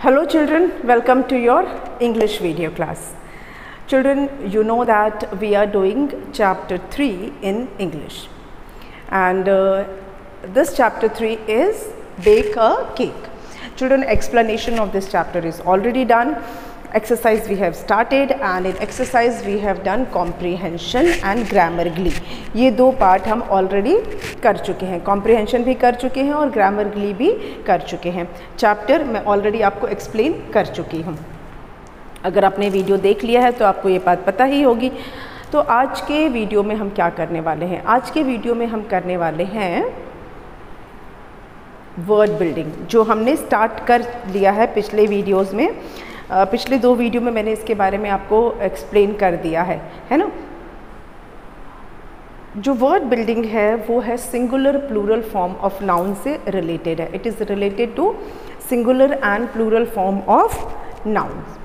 Hello children, welcome to your English video class. Children, you know that we are doing chapter 3 in English, and this chapter 3 is bake a cake. Children, explanation of this chapter is already done. Exercise we have started, and in exercise we have done comprehension and grammarly. ये दो part हम already कर चुके हैं, comprehension भी कर चुके हैं और grammarly भी कर चुके हैं. चैप्टर मैं ऑलरेडी आपको एक्सप्लेन कर चुकी हूँ. अगर आपने वीडियो देख लिया है तो आपको ये बात पता ही होगी. तो आज के वीडियो में हम क्या करने वाले हैं? आज के वीडियो में हम करने वाले हैं वर्ड बिल्डिंग, जो हमने स्टार्ट कर लिया है पिछले वीडियोज़ में. पिछले दो वीडियो में मैंने इसके बारे में आपको एक्सप्लेन कर दिया है ना. जो वर्ड बिल्डिंग है वो है singular plural form of noun से रिलेटेड है. It is related to singular and plural form of nouns.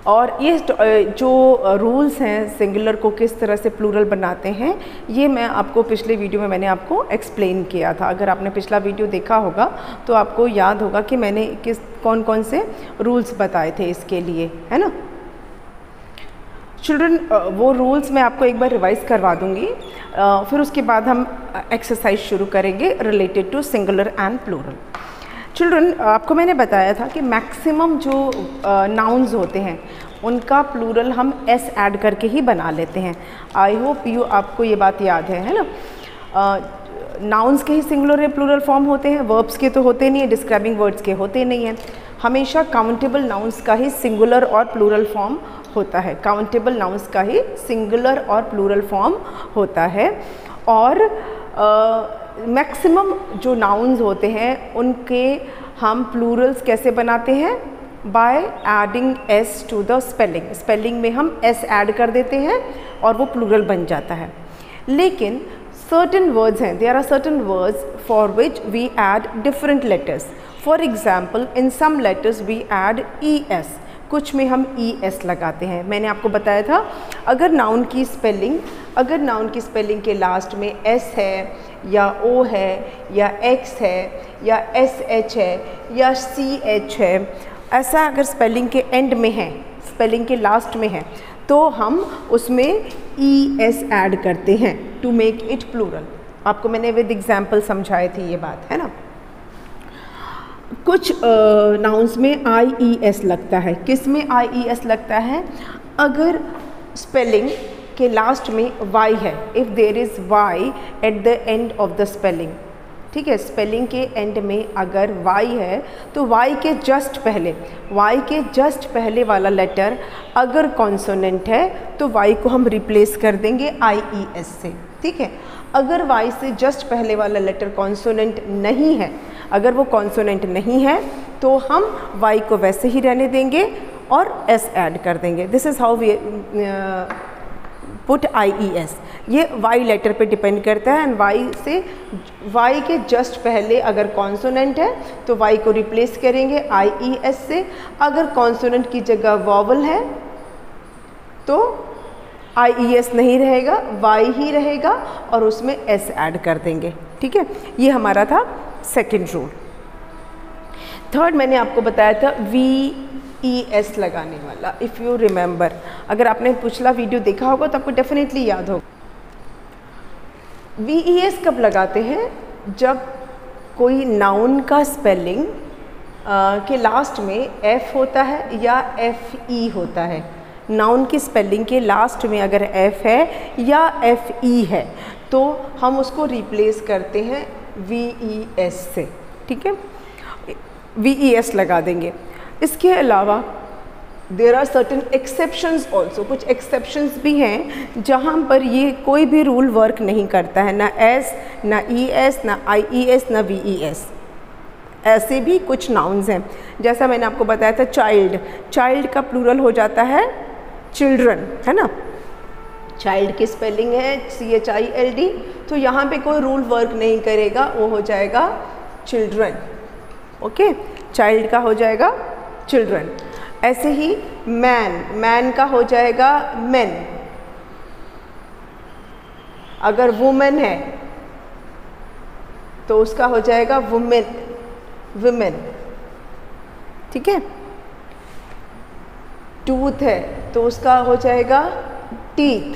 और ये जो रूल्स हैं सिंगुलर को किस तरह से प्लूरल बनाते हैं, ये मैं आपको पिछले वीडियो में मैंने आपको एक्सप्लेन किया था. अगर आपने पिछला वीडियो देखा होगा तो आपको याद होगा कि मैंने कौन कौन से रूल्स बताए थे इसके लिए, है ना. चिल्ड्रन, वो रूल्स मैं आपको एक बार रिवाइज़ करवा दूँगी, फिर उसके बाद हम एक्सरसाइज शुरू करेंगे related to singular and plural. Children, आपको मैंने बताया था कि मैक्सिमम जो नाउन्स होते हैं उनका प्लूरल हम एस ऐड करके ही बना लेते हैं. आई होप आपको ये बात याद है ना. नाउन्स के ही सिंगुलर या प्लूरल फॉर्म होते हैं, वर्ब्स के तो होते नहीं है, डिस्क्राइबिंग वर्ड्स के होते नहीं हैं. हमेशा काउंटेबल नाउन्स का ही सिंगुलर और प्लूरल फॉर्म होता है. काउंटेबल नाउन्स का ही सिंगुलर और प्लूरल फॉर्म होता है. और मैक्सिमम जो नाउन्स होते हैं उनके हम प्लूरल्स कैसे बनाते हैं? By adding S to the spelling. Spelling में हम एस ऐड कर देते हैं और वो प्लूरल बन जाता है. लेकिन सर्टेन वर्ड्स हैं, there are certain words for which we add different letters. For example, in some letters we add E S, कुछ में हम ई एस लगाते हैं. मैंने आपको बताया था अगर नाउन की स्पेलिंग के लास्ट में एस है या ओ है या एक्स है या एस एच है या सी एच है, ऐसा अगर स्पेलिंग के एंड में है, स्पेलिंग के लास्ट में है, तो हम उसमें ई एस ऐड करते हैं टू मेक इट प्लूरल. आपको मैंने विद एग्जाम्पल समझाई थी ये बात, है ना. कुछ नाउन्स में आई ई एस लगता है. किस में आई ई एस लगता है? अगर स्पेलिंग के लास्ट में y है, if there is y at the end of the spelling. ठीक है, स्पेलिंग के एंड में अगर y है तो y के जस्ट पहले वाला लेटर अगर कॉन्सोनेंट है तो y को हम रिप्लेस कर देंगे आई ई एस से. ठीक है, अगर y से जस्ट पहले वाला लेटर कॉन्सोनेंट नहीं है, अगर वो कॉन्सोनेंट नहीं है तो हम y को वैसे ही रहने देंगे और s ऐड कर देंगे. This is how we put I E S. ये वाई लेटर पे डिपेंड करता है. एंड वाई के जस्ट पहले अगर कॉन्सोनेंट है तो वाई को रिप्लेस करेंगे आई ई एस से. अगर कॉन्सोनेंट की जगह वॉवल है तो आई ई एस नहीं रहेगा, वाई ही रहेगा और उसमें एस ऐड कर देंगे. ठीक है, ये हमारा था सेकेंड रूल. थर्ड मैंने आपको बताया था वी ई एस लगाने वाला. इफ़ यू रिमेंबर, अगर आपने पिछला वीडियो देखा होगा तो आपको डेफिनेटली याद होगा. वी ई एस कब लगाते हैं? जब कोई नाउन का स्पेलिंग के लास्ट में एफ होता है या एफ ई होता है. नाउन की स्पेलिंग के लास्ट में अगर एफ है या एफ ई है तो हम उसको रिप्लेस करते हैं वी ई एस से. ठीक है, वी ई एस लगा देंगे. इसके अलावा there are certain exceptions also. कुछ एक्सेप्शंस भी हैं जहाँ पर ये कोई भी रूल वर्क नहीं करता है, ना एस, ना ई एस, ना आई ई एस, ना वी ई एस. ऐसे भी कुछ नाउन्स हैं. जैसा मैंने आपको बताया था चाइल्ड का प्लूरल हो जाता है चिल्ड्रन, है ना. चाइल्ड की स्पेलिंग है CHILD, तो यहाँ पे कोई रूल वर्क नहीं करेगा, वो हो जाएगा चिल्ड्रन. ओके, चाइल्ड का हो जाएगा चिल्ड्रन. ऐसे ही मैन का हो जाएगा मेन. अगर वुमेन है तो उसका हो जाएगा वुमेन. ठीक है। टूथ है तो उसका हो जाएगा टीथ,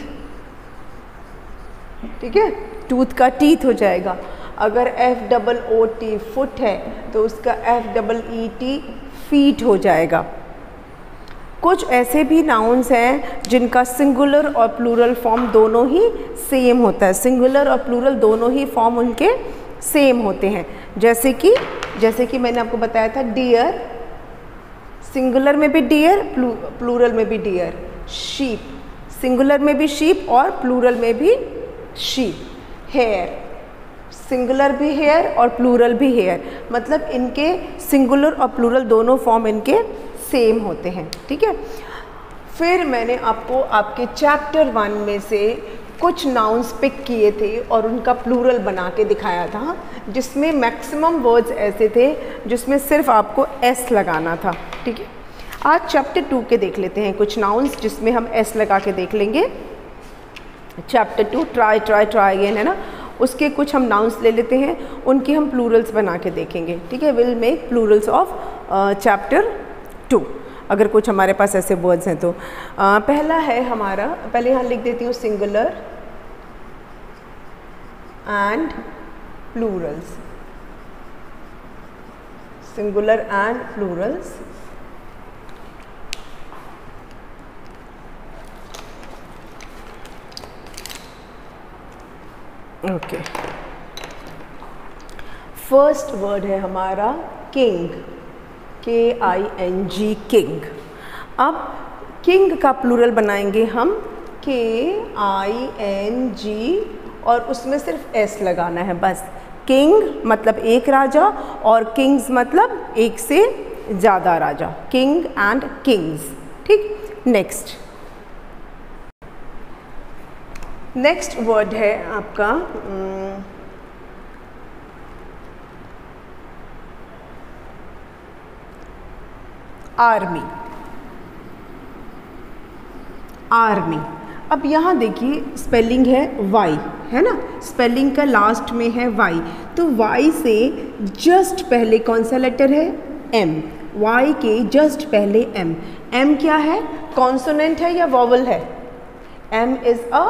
ठीक है, टूथ का टीथ हो जाएगा। अगर FOOT फुट है तो उसका FEET फीट हो जाएगा। कुछ ऐसे भी नाउन्स हैं जिनका सिंगुलर और प्लूरल फॉर्म दोनों ही सेम होता है, सिंगुलर और प्लूरल दोनों ही फॉर्म उनके सेम होते हैं। जैसे कि मैंने आपको बताया था डियर, सिंगुलर में भी डियर, प्लूरल में भी डियर। शीप, सिंगुलर में भी शीप और प्लूरल में भी शीप। हेयर, सिंगुलर भी हेयर और प्लूरल भी हेयर, मतलब इनके सिंगुलर और प्लूरल दोनों फॉर्म इनके सेम होते हैं, ठीक है। फिर मैंने आपको आपके चैप्टर 1 में से कुछ नाउन्स पिक किए थे और उनका प्लूरल बना के दिखाया था, जिसमें मैक्सिमम वर्ड्स ऐसे थे जिसमें सिर्फ आपको एस लगाना था, ठीक है। आज चैप्टर 2 के देख लेते हैं कुछ नाउन्स जिसमें हम एस लगा के देख लेंगे। चैप्टर 2 ट्राई अगेन है ना, उसके कुछ हम नाउन्स ले लेते हैं, उनकी हम प्लूरल्स बना के देखेंगे, ठीक है। Will make Plurals of chapter 2 अगर कुछ हमारे पास ऐसे वर्ड्स हैं तो। पहला है हमारा, पहले यहाँ लिख देती हूँ singular and Plurals, singular and Plurals. Okay, first word है हमारा किंग, KING, किंग। अब किंग का प्लूरल बनाएंगे हम KING और उसमें सिर्फ एस लगाना है बस। किंग मतलब एक राजा और किंग्स मतलब एक से ज़्यादा राजा, किंग एंड किंग्स, ठीक। नेक्स्ट वर्ड है आपका आर्मी, आर्मी। अब यहाँ देखिए स्पेलिंग है वाई, है ना, स्पेलिंग का लास्ट में है वाई, तो वाई से जस्ट पहले कौन सा लेटर है, एम। वाई के जस्ट पहले एम। एम क्या है, कॉन्सोनेंट है या वॉवल है, M is a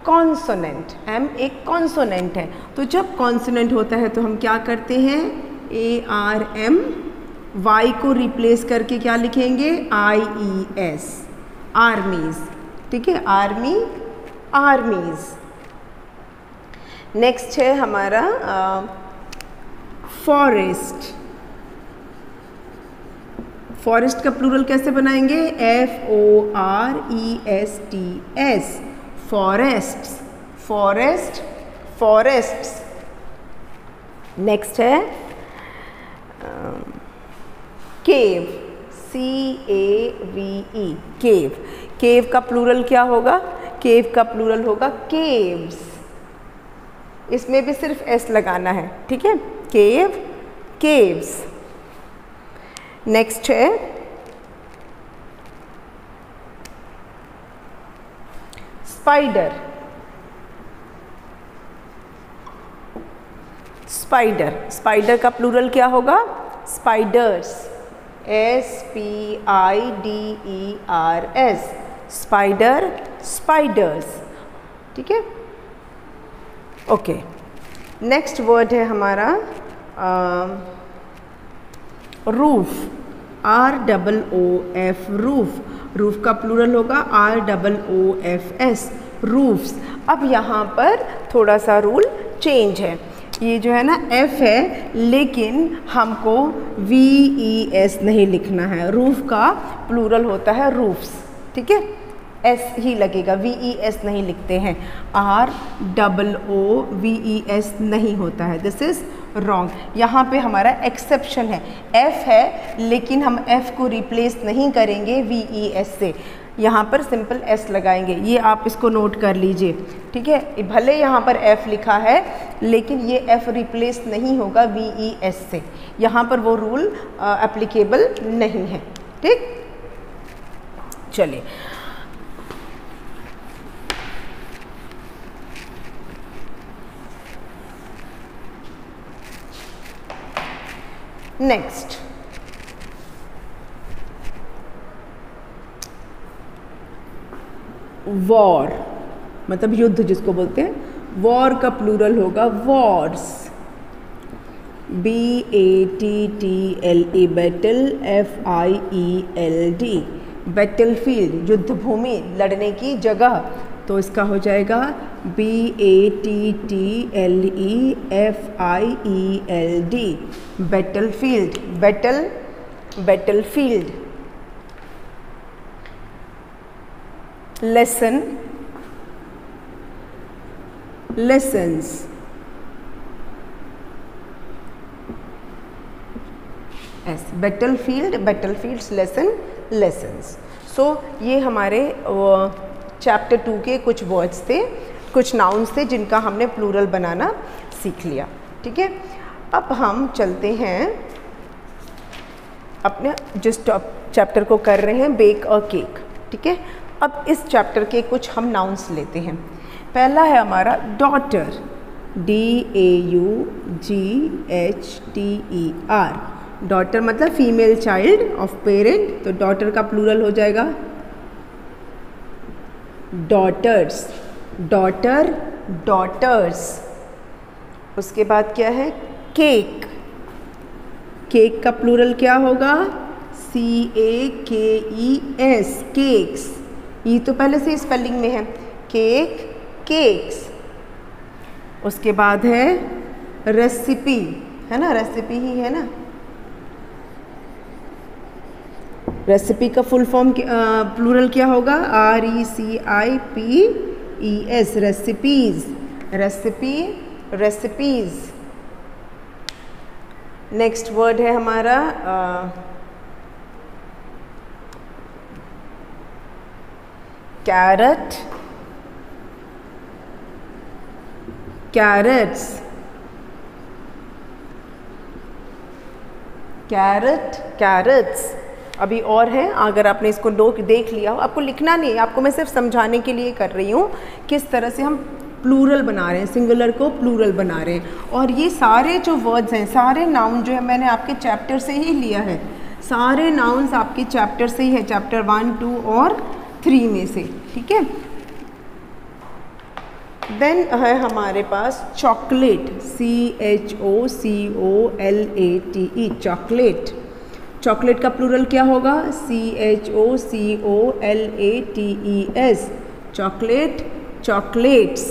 consonant, M एक कॉन्सोनेंट है। तो जब कॉन्सोनेंट होता है तो हम क्या करते हैं, ARM, वाई को रिप्लेस करके क्या लिखेंगे, IES, आर्मीज, ठीक है, आर्मी, आर्मीज। नेक्स्ट है हमारा फॉरेस्ट। फॉरेस्ट का प्लूरल कैसे बनाएंगे, FORESTS, forests, forest, forests. Next है केव, CAVE, केव। केव का प्लूरल क्या होगा, केव का प्लूरल होगा केव्स, इसमें भी सिर्फ एस लगाना है, ठीक है, केव, केव्स। नेक्स्ट है स्पाइडर, स्पाइडर, स्पाइडर का प्लूरल क्या होगा, स्पाइडर्स, SPIDERS, स्पाइडर, स्पाइडर्स, ठीक है। ओके, नेक्स्ट वर्ड है हमारा रूफ, ROOF, रूफ। रूफ का प्लूरल होगा ROOFS, रूफ्स। अब यहाँ पर थोड़ा सा रूल चेंज है, ये जो है ना F है लेकिन हमको VES नहीं लिखना है, रूफ का प्लूरल होता है रूफ्स, ठीक है, S ही लगेगा, VES नहीं लिखते हैं, ROOVES नहीं होता है, दिस इज़ रॉन्ग। यहाँ पे हमारा एक्सेप्शन है, F है लेकिन हम F को रिप्लेस नहीं करेंगे VES से, यहाँ पर सिंपल S लगाएंगे, ये आप इसको नोट कर लीजिए, ठीक है। भले यहाँ पर F लिखा है लेकिन ये F रिप्लेस नहीं होगा VES से, यहाँ पर वो रूल एप्लीकेबल नहीं है, ठीक। चलिए नेक्स्ट, वॉर, मतलब युद्ध जिसको बोलते हैं, वॉर का प्लूरल होगा Wars, BATTLE battle, FIELD battle field, युद्ध भूमि, लड़ने की जगह, तो इसका हो जाएगा BATTLE FIELD battle field, battle field. Lesson, lessons, battle fields, lesson, lessons. So ये हमारे चैप्टर 2 के कुछ वर्ड्स थे, कुछ नाउन्स थे जिनका हमने प्लूरल बनाना सीख लिया। ठीक है, अब हम चलते हैं अपने जिस चैप्टर को कर रहे हैं, बेक अ केक। ठीक है, अब इस चैप्टर के कुछ हम नाउन्स लेते हैं। पहला है हमारा डॉटर, DAUGHTER, डॉटर मतलब फीमेल चाइल्ड ऑफ पेरेंट, तो डॉटर का प्लूरल हो जाएगा डॉटर्स, डॉटर, डॉटर्स। उसके बाद क्या है, केक, केक का प्लूरल क्या होगा, CAKES, केक्स। ये तो पहले से स्पेलिंग में है, केक, केक्स। उसके बाद है रेसिपी, है ना, रेसिपी ही है ना, रेसिपी का फुल फॉर्म प्लूरल क्या होगा, RECIPES, recipes, recipe, recipes. Next word है हमारा कैरेट, कैरेट्स, कैरेट, कैरेट्स। अभी और है, अगर आपने इसको देख लिया हो, आपको लिखना नहीं है, आपको मैं सिर्फ समझाने के लिए कर रही हूँ किस तरह से हम प्लूरल बना रहे हैं, सिंगुलर को प्लूरल बना रहे हैं। और ये सारे जो वर्ड्स हैं, सारे नाउन जो है मैंने आपके चैप्टर से ही लिया है, सारे नाउन्स आपके चैप्टर से ही है, चैप्टर 1, 2 और 3 में से। ठीक है, देन है हमारे पास चॉकलेट, CHOCOLATE, चॉकलेट। चॉकलेट का प्लूरल क्या होगा, CHOCOLATES, चॉकलेट, चॉकलेट्स।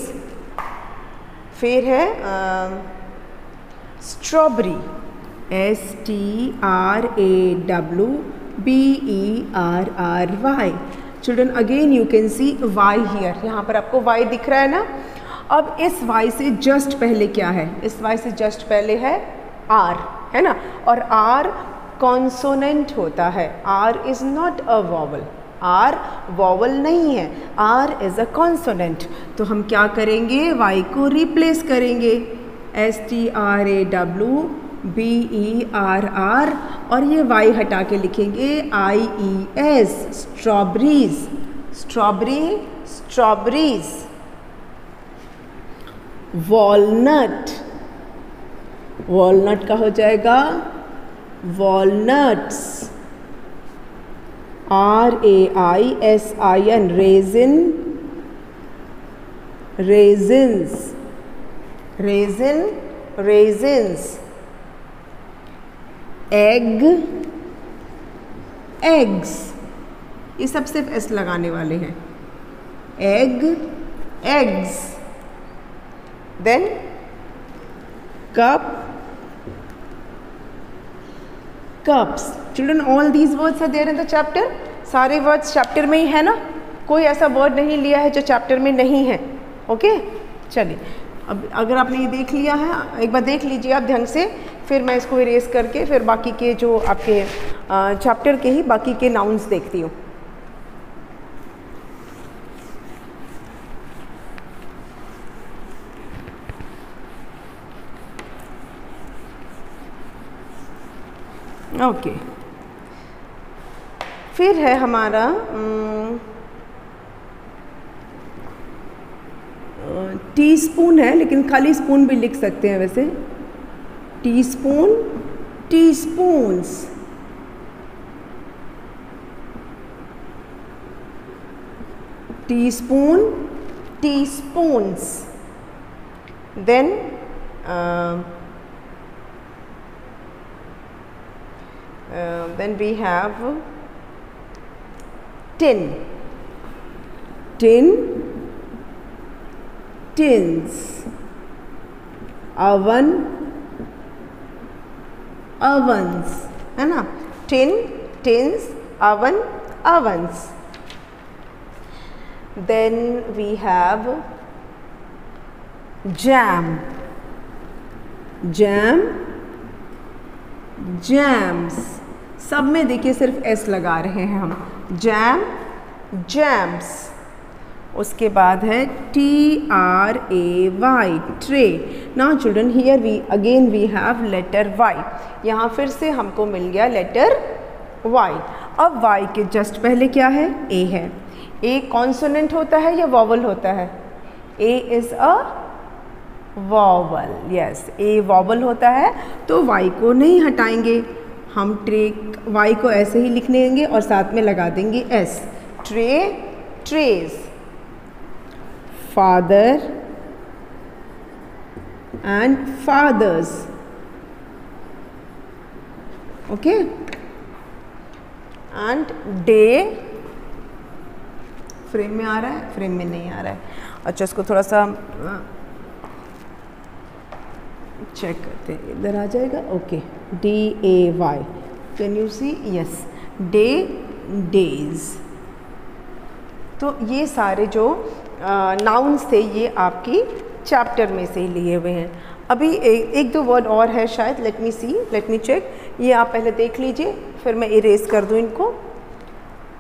फिर है strawberry, STRAWBERRY। Children again you can see Y here, यहाँ पर आपको वाई दिख रहा है ना। अब इस वाई से जस्ट पहले क्या है, इस वाई से जस्ट पहले है आर, है ना, और आर कॉन्सोनेंट होता है, R is not a vowel, R vowel नहीं है, आर इज़ अ कॉन्सोनेंट। तो हम क्या करेंगे, वाई को रिप्लेस करेंगे, STRAWBERR, और ये वाई हटा के लिखेंगे IES, strawberries, strawberry, strawberries. Walnut, walnut का हो जाएगा walnuts, RAISIN, raisin, raisins, raisin, raisins. Egg, eggs, ये सब सिर्फ एस लगाने वाले हैं, egg, eggs. Then cup, cups. Children all these words are there in the chapter, सारे वर्ड्स चैप्टर में ही है ना, कोई ऐसा वर्ड नहीं लिया है जो चैप्टर में नहीं है। ओके, चलिए अब अगर आपने ये देख लिया है, एक बार देख लीजिए आप ढंग से, फिर मैं इसको इरेज करके फिर बाकी के जो आपके चैप्टर के ही बाकी के नाउन्स देखती हूँ। ओके, फिर है हमारा टीस्पून है, लेकिन खाली स्पून भी लिख सकते हैं वैसे, teaspoon, teaspoons. teaspoon, teaspoons. Then we have tin, tin, tins, oven, ovens, है ना, tin, tins, oven, ovens. Then we have jam, jam, jams. सब में देखिए सिर्फ एस लगा रहे हैं हम, जैम, जैम्स. उसके बाद है TRAY, tray. Now children here we have letter Y. यहाँ फिर से हमको मिल गया लेटर Y. अब Y के जस्ट पहले क्या है, A है. A कॉन्सोनेंट होता है या वॉवल होता है? A is a vowel. Yes, A vowel होता है, तो Y को नहीं हटाएंगे हम. ट्रे Y को ऐसे ही लिख लेंगे और साथ में लगा देंगे S. Tray, trays. Father and fathers. Okay. And day. Frame में आ रहा है? फ्रेम में नहीं आ रहा है. अच्छा, इसको थोड़ा सा चेक करते हैं, इधर आ जाएगा. Okay. DAY. Can you see? Yes. Day, days. तो ये सारे जो नाउन्स थे ये आपकी चैप्टर में से ही लिए हुए हैं. अभी एक दो वर्ड और है शायद. लेट मी सी, लेट मी चेक. ये आप पहले देख लीजिए, फिर मैं इरेज कर दूँ इनको.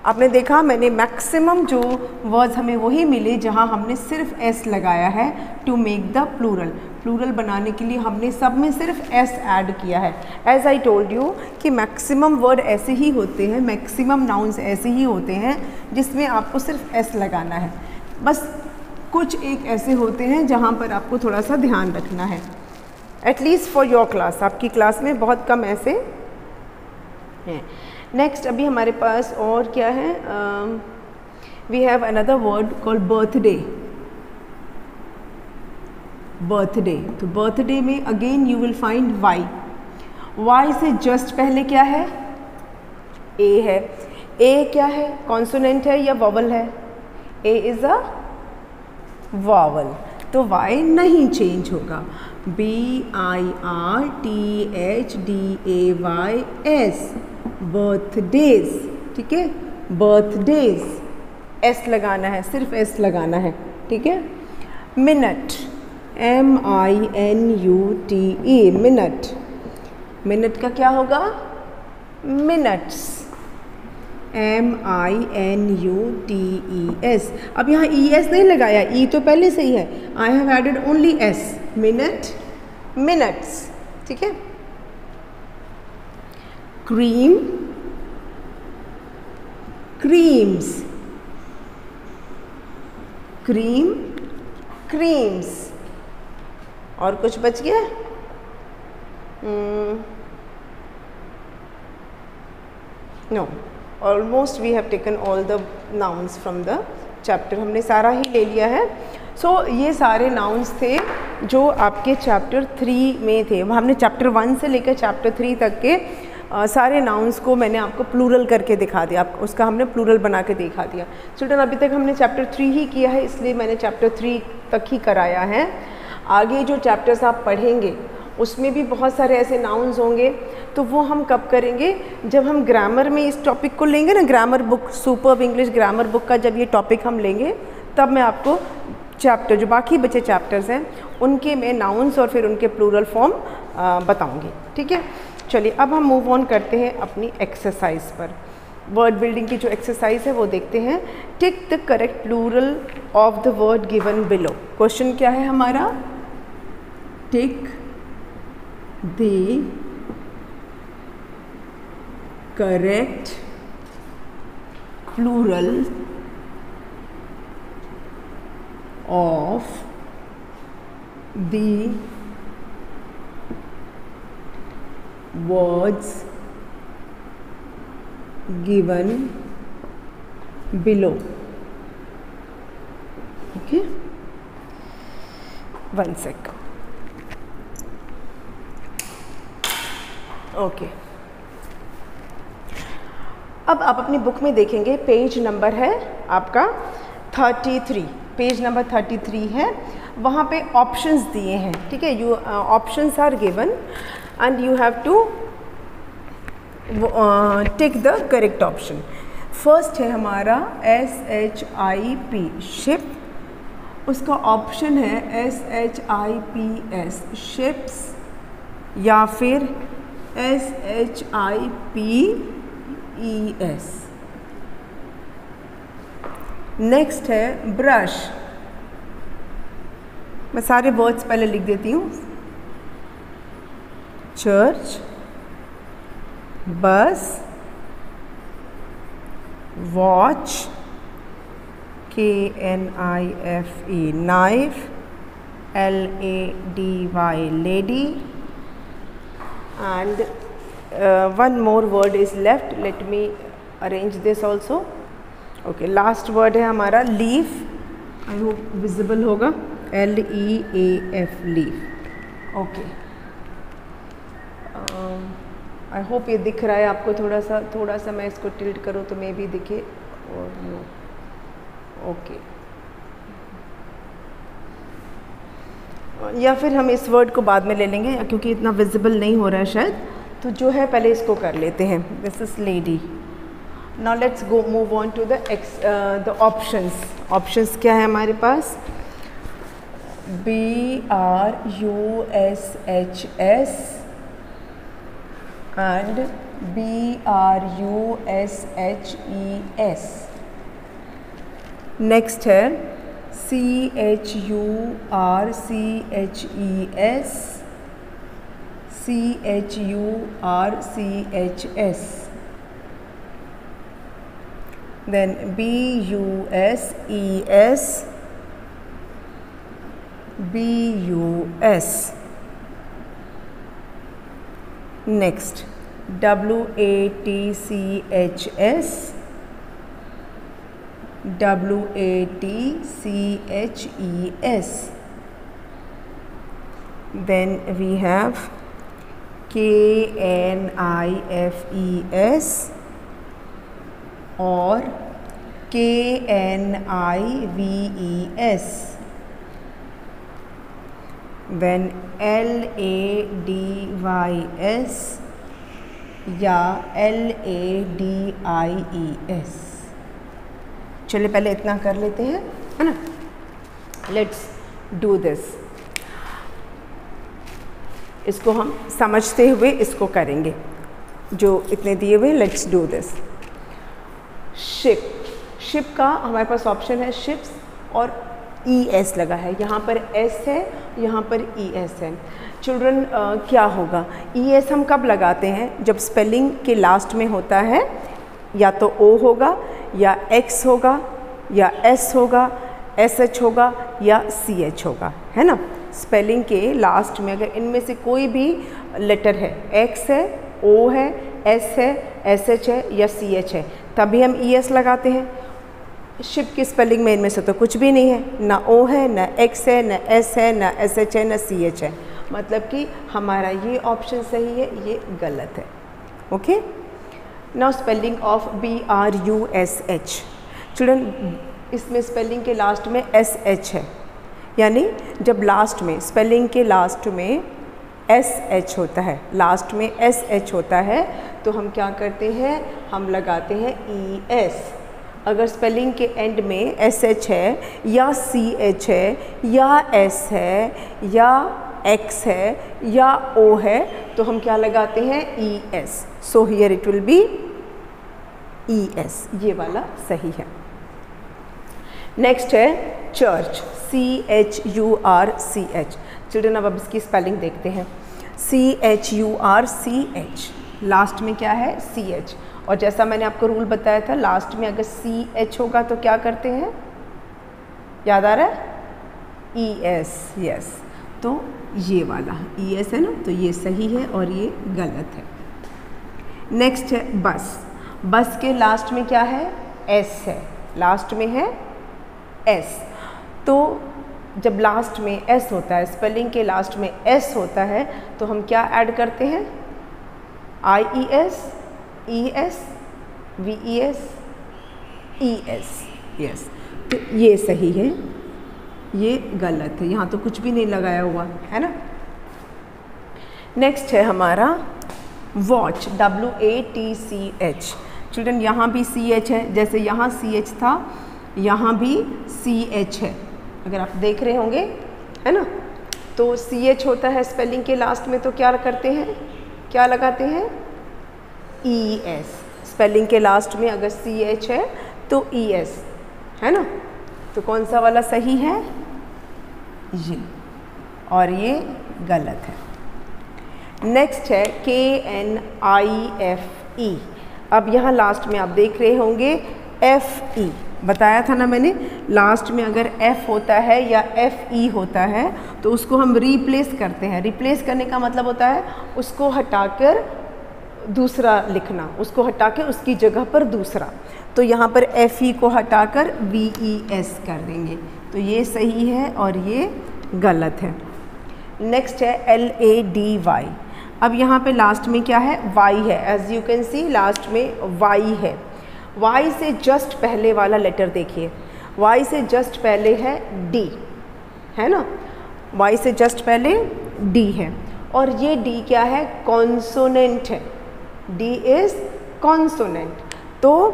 आपने देखा मैंने मैक्सिमम जो वर्ड्स हमें वही मिले जहाँ हमने सिर्फ एस लगाया है to make the plural. Plural बनाने के लिए हमने सब में सिर्फ एस ऐड किया है. एज आई टोल्ड यू कि मैक्सिमम वर्ड ऐसे ही होते हैं, मैक्सिमम नाउन्स ऐसे ही होते हैं जिसमें आपको सिर्फ एस लगाना है. बस कुछ एक ऐसे होते हैं जहाँ पर आपको थोड़ा सा ध्यान रखना है. एटलीस्ट फॉर योर क्लास, आपकी क्लास में बहुत कम ऐसे हैं. नेक्स्ट अभी हमारे पास और क्या है, we have another word called birthday. Birthday. तो बर्थडे में again you will find Y. Y से जस्ट पहले क्या है, ए है. ए क्या है, कॉन्सोनेंट है या वॉवल है? ए इज़ अ वॉवल, तो वाई नहीं चेंज होगा. BIRTHDAYS, birthdays. ठीक है, बर्थडेज. एस लगाना है, सिर्फ एस लगाना है. ठीक है. Minute, MINUTE, minute. मिनट का क्या होगा, मिनट्स. MINUTES. अब यहाँ ES नहीं लगाया, E तो पहले से ही है. I have added only S. Minute, minutes. ठीक है. Cream, creams. Cream, creams. और कुछ बच गया? No, almost we have taken all the nouns from the chapter. हमने सारा ही ले लिया है. सो ये सारे नाउन्स थे जो आपके चैप्टर 3 में थे. हमने चैप्टर 1 से लेकर चैप्टर 3 तक के सारे नाउन्स को मैंने आपको प्लूरल करके दिखा दिया. आप उसका हमने प्लूरल बना के दिखा दिया. चिल्ड्रन अभी तक हमने चैप्टर 3 ही किया है, इसलिए मैंने चैप्टर 3 तक ही कराया है. आगे जो चैप्टर्स आप पढ़ेंगे उसमें भी बहुत सारे ऐसे नाउन्स होंगे, तो वो हम कब करेंगे, जब हम ग्रामर में इस टॉपिक को लेंगे ना. Grammar book, superb English grammar book का जब ये टॉपिक हम लेंगे तब मैं आपको चैप्टर जो बाकी बचे चैप्टर्स हैं उनके में नाउन्स और फिर उनके प्लूरल फॉर्म बताऊंगी. ठीक है. चलिए अब हम मूव ऑन करते हैं अपनी एक्सरसाइज पर. वर्ड बिल्डिंग की जो एक्सरसाइज है वो देखते हैं. Tick the correct plural of the word given below. Question क्या है हमारा, tick the correct plural of the words given below. Okay, 1 sec. Okay, अब आप अपनी बुक में देखेंगे पेज नंबर है आपका 33, पेज नंबर 33 है, वहाँ पे ऑप्शंस दिए हैं, ठीक है। You options are given and you have to tick the correct option. First है हमारा SHIP शिप, उसका ऑप्शन है SHIPS शिप्स या फिर SHIPES। नेक्स्ट है ब्रश, मैं सारे वर्ड्स पहले लिख देती हूँ। चर्च, बस, watch, KNIFE knife, LADY lady, and one more word is left. Let me arrange this also. Okay, last word है हमारा लीफ, आई होप विजिबल होगा, LEAF leaf. Okay, I hope ये दिख रहा है आपको, थोड़ा सा मैं इसको टिल्ट करूँ तो मे भी दिखे और नो। ओके, या फिर हम इस वर्ड को बाद में ले लेंगे क्योंकि इतना विजिबल नहीं हो रहा है शायद, तो जो है पहले इसको कर लेते हैं। This is lady. Now let's go move on to the options. Options क्या है हमारे पास? BRUSHS and BRUSHES। नेक्स्ट है CHURCHES, CHURCHS, then BUSES, BUS, next WATCHS, WATCHES, then we have KNIFES or KNIVES, then LADYS या LADIES। चलिए पहले इतना कर लेते हैं, है ना। Let's do this. इसको हम समझते हुए इसको करेंगे जो इतने दिए हुए। Let's do this. Ship, ship का हमारे पास ऑप्शन है शिप्स और ES लगा है, यहाँ पर S है, यहाँ पर ES है। चिल्ड्रन क्या होगा? ES हम कब लगाते हैं? जब स्पेलिंग के लास्ट में होता है, या तो O होगा या X होगा या S होगा, SH होगा या CH होगा, है ना। स्पेलिंग के लास्ट में अगर इनमें से कोई भी लेटर है, X है, O है, S है, SH है या CH है, तभी हम ES लगाते हैं। शिप की स्पेलिंग में इनमें से तो कुछ भी नहीं है, ना O है, ना X है, ना S है, ना SH है, ना CH है, मतलब कि हमारा ये ऑप्शन सही है, ये गलत है। Okay, now spelling of BRUSH। Children, इसमें स्पेलिंग के लास्ट में SH है, यानी जब लास्ट में स्पेलिंग के लास्ट में SH होता है, लास्ट में SH होता है, तो हम क्या करते हैं? हम लगाते हैं ES। अगर स्पेलिंग के एंड में SH है या CH है या S है या X है या O है, तो हम क्या लगाते हैं? ES। So here it will be ES, ये वाला सही है। नेक्स्ट है चर्च, CHURCH। चिल्ड्रन, अब इसकी स्पेलिंग देखते हैं। CHURCH, लास्ट में क्या है? CH। और जैसा मैंने आपको रूल बताया था, लास्ट में अगर CH होगा तो क्या करते हैं? याद आ रहा है? ES, yes. तो ये वाला ES है ना, तो ये सही है और ये गलत है। नेक्स्ट है बस। बस के लास्ट में क्या है? S है, लास्ट में है S। तो जब लास्ट में एस होता है, स्पेलिंग के लास्ट में एस होता है, तो हम क्या ऐड करते हैं? IES, ES, VES, ES, yes. तो ये सही है, ये गलत है, यहाँ तो कुछ भी नहीं लगाया हुआ है ना। नेक्स्ट है हमारा वॉच, WATCH। चिल्ड्रन यहाँ भी CH है, जैसे यहाँ CH था यहाँ भी CH है, अगर आप देख रहे होंगे, है ना। तो CH होता है स्पेलिंग के लास्ट में, तो क्या करते हैं, क्या लगाते हैं? ES। स्पेलिंग के लास्ट में अगर CH है तो ES, है ना। तो कौन सा वाला सही है? ये, और ये गलत है। नेक्स्ट है KNIFE। अब यहाँ लास्ट में आप देख रहे होंगे FE, बताया था ना मैंने, लास्ट में अगर F होता है या FE होता है तो उसको हम रिप्लेस करते हैं। रिप्लेस करने का मतलब होता है उसको हटाकर दूसरा लिखना, उसको हटा के उसकी जगह पर दूसरा। तो यहाँ पर FE को हटाकर VES कर देंगे, तो ये सही है और ये गलत है। नेक्स्ट है LADY। अब यहाँ पे लास्ट में क्या है? Y है, as you can see last में Y है। Y से जस्ट पहले वाला लेटर देखिए, Y से जस्ट पहले है D, है ना। Y से जस्ट पहले D है, और ये D क्या है? कॉन्सोनेंट है। D is consonant. तो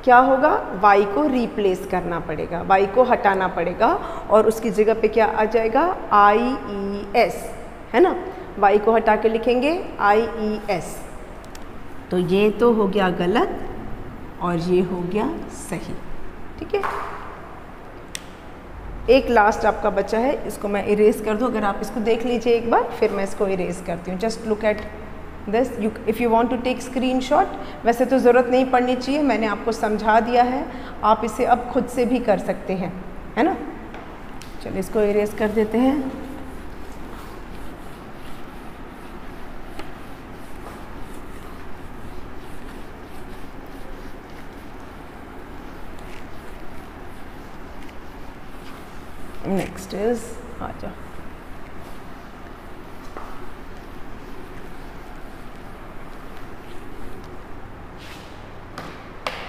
क्या होगा? Y को रिप्लेस करना पड़ेगा, Y को हटाना पड़ेगा, और उसकी जगह पे क्या आ जाएगा? IES, है ना। Y को हटा के लिखेंगे IES। तो ये तो हो गया गलत और ये हो गया सही, ठीक है। एक लास्ट आपका बचा है, इसको मैं इरेज कर दूँ। अगर आप इसको देख लीजिए एक बार, फिर मैं इसको इरेज करती हूँ। Just look at this, if you want to take screenshot. वैसे तो ज़रूरत नहीं पड़नी चाहिए, मैंने आपको समझा दिया है, आप इसे अब खुद से भी कर सकते हैं, है ना। चलिए इसको इरेज कर देते हैं। नेक्स्ट इज आ जाओ,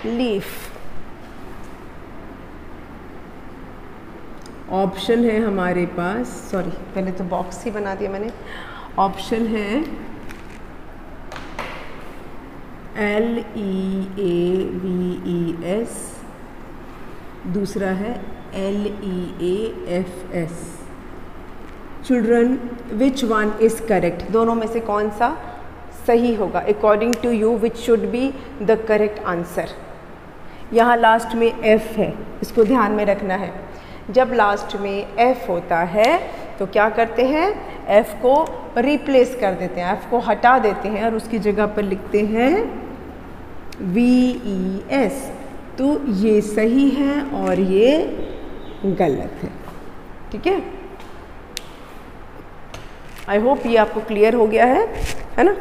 लीफ। ऑप्शन है हमारे पास, सॉरी पहले तो बॉक्स ही बना दिया मैंने। ऑप्शन है LEAVES, दूसरा है LEAFS। Children which one is correct? दोनों में से कौन सा सही होगा? According to you which should be the correct answer? यहाँ लास्ट में F है, इसको ध्यान में रखना है। जब लास्ट में F होता है तो क्या करते हैं? F को रिप्लेस कर देते हैं, F को हटा देते हैं और उसकी जगह पर लिखते हैं VES। तो ये सही है और ये गलत है, ठीक है। आई होप ये आपको क्लियर हो गया है ना,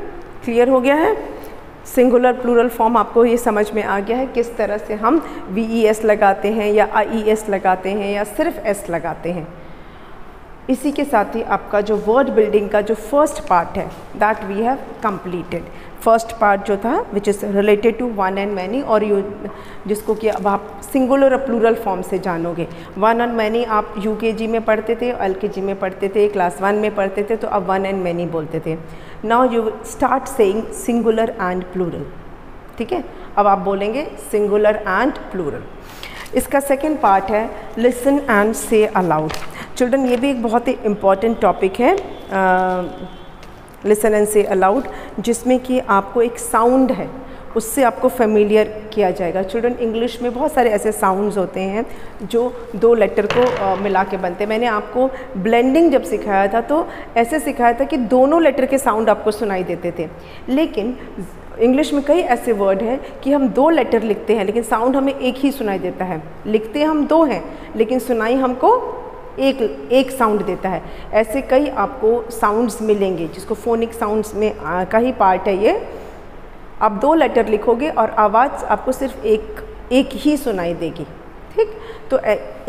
क्लियर हो गया है। सिंगुलर प्लूरल फॉर्म आपको ये समझ में आ गया है किस तरह से हम VES लगाते हैं या IES लगाते हैं या सिर्फ S लगाते हैं। इसी के साथ ही आपका जो वर्ड बिल्डिंग का जो फर्स्ट पार्ट है that we have completed. First part जो था which is related to one and many, और यू जिसको कि अब आप सिंगुलर और प्लूरल फॉर्म से जानोगे। वन एंड मैनी आप UKG में पढ़ते थे, LKG में पढ़ते थे, क्लास 1 में पढ़ते थे, तो अब वन एंड मैनी बोलते थे। Now you start saying singular and plural, ठीक है। अब आप बोलेंगे सिंगुलर एंड प्लूरल। इसका सेकेंड पार्ट है listen and say aloud. Children ये भी एक बहुत ही इम्पॉर्टेंट टॉपिक है, लिसन एंड से अलाउड, जिसमें कि आपको एक साउंड है उससे आपको फेमिलियर किया जाएगा। चिल्ड्रन इंग्लिश में बहुत सारे ऐसे साउंड्स होते हैं जो 2 लेटर को मिला के बनते हैं। मैंने आपको ब्लेंडिंग जब सिखाया था तो ऐसे सिखाया था कि दोनों लेटर के साउंड आपको सुनाई देते थे, लेकिन इंग्लिश में कई ऐसे वर्ड हैं कि हम 2 लेटर लिखते हैं लेकिन साउंड हमें एक ही सुनाई देता है। लिखते हम 2 हैं लेकिन सुनाई हमको एक साउंड देता है। ऐसे कई आपको साउंड्स मिलेंगे जिसको फोनिक साउंड्स में का ही पार्ट है ये। आप 2 लेटर लिखोगे और आवाज़ आपको सिर्फ एक ही सुनाई देगी, ठीक। तो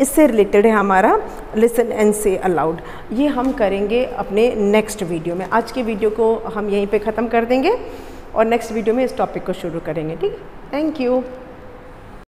इससे रिलेटेड है हमारा लिसन एंड से अलाउड। ये हम करेंगे अपने नेक्स्ट वीडियो में। आज के वीडियो को हम यहीं पे ख़त्म कर देंगे और नेक्स्ट वीडियो में इस टॉपिक को शुरू करेंगे। ठीक है, थैंक यू।